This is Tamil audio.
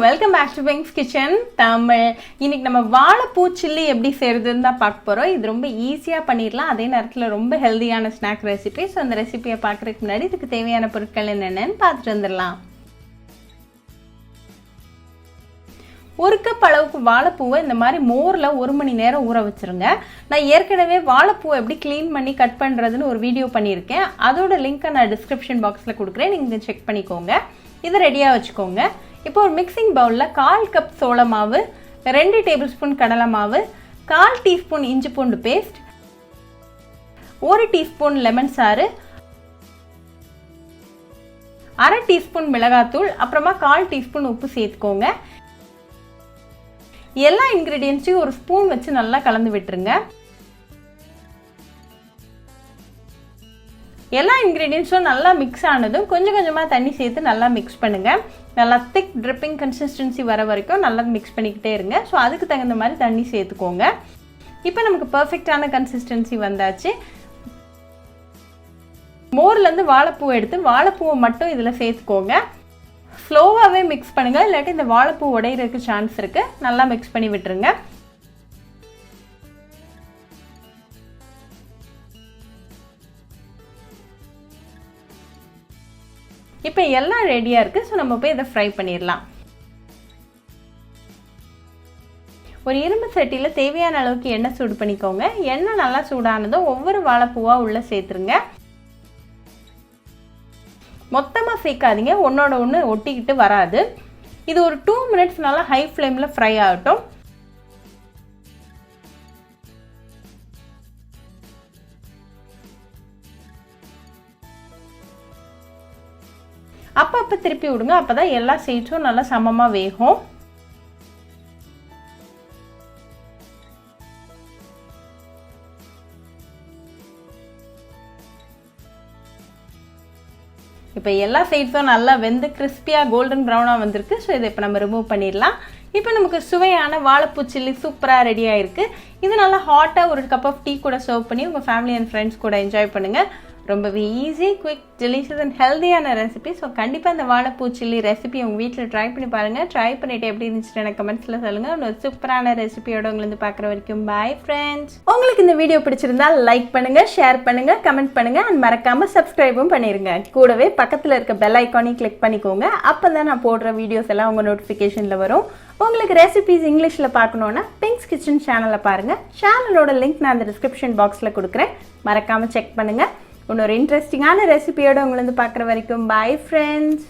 Welcome back to Bing's Kitchen Tamil. இன்னைக்கு நம்ம வாழைப்பூ சில்லி எப்படி செய்யறதுன்னு தான் பார்க்க போகிறோம். இது ரொம்ப ஈஸியாக பண்ணிடலாம், அதே நேரத்தில் ரொம்ப ஹெல்தியான ஸ்நாக் ரெசிபி. ஸோ அந்த ரெசிபியை பார்க்குறதுக்கு முன்னாடி இதுக்கு தேவையான பொருட்கள் என்னென்னு பார்த்துட்டு வந்துடலாம். ஒரு கப் அளவுக்கு வாழைப்பூவை இந்த மாதிரி மோரில் 1 மணி நேரம் ஊற வச்சுருங்க. நான் ஏற்கனவே வாழைப்பூவை எப்படி க்ளீன் பண்ணி கட் பண்ணுறதுன்னு ஒரு வீடியோ பண்ணியிருக்கேன். அதோட லிங்க்கை நான் டிஸ்கிரிப்ஷன் பாக்ஸில் கொடுக்குறேன், நீங்கள் செக் பண்ணிக்கோங்க. இதை ரெடியாக வச்சுக்கோங்க. இப்போ ஒரு மிக்சிங் பவுலில் 1/4 கப் சோள மாவு, 2 டேபிள் ஸ்பூன் கடலை மாவு, 1/4 டீஸ்பூன் இஞ்சி பூண்டு பேஸ்ட், 1 டீஸ்பூன் லெமன் சாறு, 1/2 டீஸ்பூன் மிளகாத்தூள், அப்புறமா 1/4 டீஸ்பூன் உப்பு சேர்த்துக்கோங்க. எல்லா இன்க்ரீடியன்ஸையும் ஒரு ஸ்பூன் வச்சு நல்லா கலந்து விட்டுருங்க. எல்லா இன்க்ரீடியன்ஸும் நல்லா மிக்ஸ் ஆனதும் கொஞ்சம் கொஞ்சமாக தண்ணி சேர்த்து நல்லா மிக்ஸ் பண்ணுங்கள். நல்லா திக் ட்ரிப்பிங் கன்சிஸ்டன்சி வர வரைக்கும் நல்லா மிக்ஸ் பண்ணிக்கிட்டே இருங்க. ஸோ அதுக்கு தகுந்த மாதிரி தண்ணி சேர்த்துக்கோங்க. இப்போ நமக்கு பர்ஃபெக்டான கன்சிஸ்டன்சி வந்தாச்சு. மோர்லேருந்து வாழைப்பூவை எடுத்து வாழைப்பூவை மட்டும் இதில் சேர்த்துக்கோங்க. ஸ்லோவாகவே மிக்ஸ் பண்ணுங்கள், இல்லாட்டி இந்த வாழைப்பூ உடையிறதுக்கு சான்ஸ் இருக்குது. நல்லா மிக்ஸ் பண்ணி விட்டுருங்க. இப்போ எல்லாம் ரெடியாக இருக்குது. ஸோ நம்ம போய் இதை ஃப்ரை பண்ணிடலாம். ஒரு இரும்பு சட்டியில் தேவையான அளவுக்கு எண்ணெய் சூடு பண்ணிக்கோங்க. எண்ணெய் நல்லா சூடானதும் ஒவ்வொரு வாழைப்பூவாக உள்ளே சேர்த்துருங்க. மொத்தமாக சேர்க்காதீங்க, ஒன்றோட ஒன்று ஒட்டிக்கிட்டு வராது. இது ஒரு 2 மினிட்ஸ் நல்லா ஹை ஃப்ளேமில் ஃப்ரை ஆகட்டும். அப்போ திருப்பி விடுங்க, அப்போ தான் எல்லா சைட்ஸும் நல்லா சமமாக வேகும். இப்போ எல்லா சைட்ஸும் நல்லா வெந்து கிறிஸ்பியாக கோல்டன் ப்ரௌனாக வந்திருக்கு. ஸோ இதை இப்போ நம்ம ரிமூவ் பண்ணிடலாம். இப்போ நமக்கு சுவையான வாழைப்பூ சில்லி சூப்பராக ரெடி ஆகிருக்கு. இது நல்லா ஹாட்டாக ஒரு கப் ஆஃப் டீ கூட சர்வ் பண்ணி உங்கள் ஃபேமிலி அண்ட் ஃப்ரெண்ட்ஸ் கூட என்ஜாய் பண்ணுங்கள். ரொம்பவே ஈஸி, குவிக், டெலிஷியஸ் அண்ட் ஹெல்தியான ரெசிபி. ஸோ கண்டிப்பாக இந்த வாழைப்பூ சில்லி ரெசிபி உங்கள் வீட்டில் ட்ரை பண்ணி பாருங்கள். ட்ரை பண்ணிவிட்டு எப்படி இருந்துச்சுன்னு எனக்கு கமெண்ட்ஸில் சொல்லுங்கள். ஒரு சூப்பரான ரெசிபியோட உங்களுக்கு பார்க்குற வரைக்கும் பாய் ஃப்ரெண்ட்ஸ். உங்களுக்கு இந்த வீடியோ பிடிச்சிருந்தா லைக் பண்ணுங்கள், ஷேர் பண்ணுங்கள், கமெண்ட் பண்ணுங்கள் அண்ட் மறக்காமல் சப்ஸ்கிரைபும் பண்ணிடுங்க. கூடவே பக்கத்தில் இருக்க பெல் ஐக்கானையும் கிளிக் பண்ணிக்கோங்க. அப்போ தான் நான் போடுற வீடியோஸ் எல்லாம் உங்கள் நோட்டிஃபிகேஷனில் வரும். உங்களுக்கு ரெசிபிஸ் இங்கிலீஷில் பார்க்கணுன்னா பிங்க்ஸ் கிச்சன் சேனலை பாருங்கள். சேனலோட லிங்க் நான் அந்த டிஸ்கிரிப்ஷன் பாக்ஸில் கொடுக்குறேன், மறக்காமல் செக் பண்ணுங்கள். இன்னொரு இன்ட்ரெஸ்டிங்கான ரெசிபியோட உங்களை பார்க்குற வரைக்கும் பாய் ஃப்ரெண்ட்ஸ்.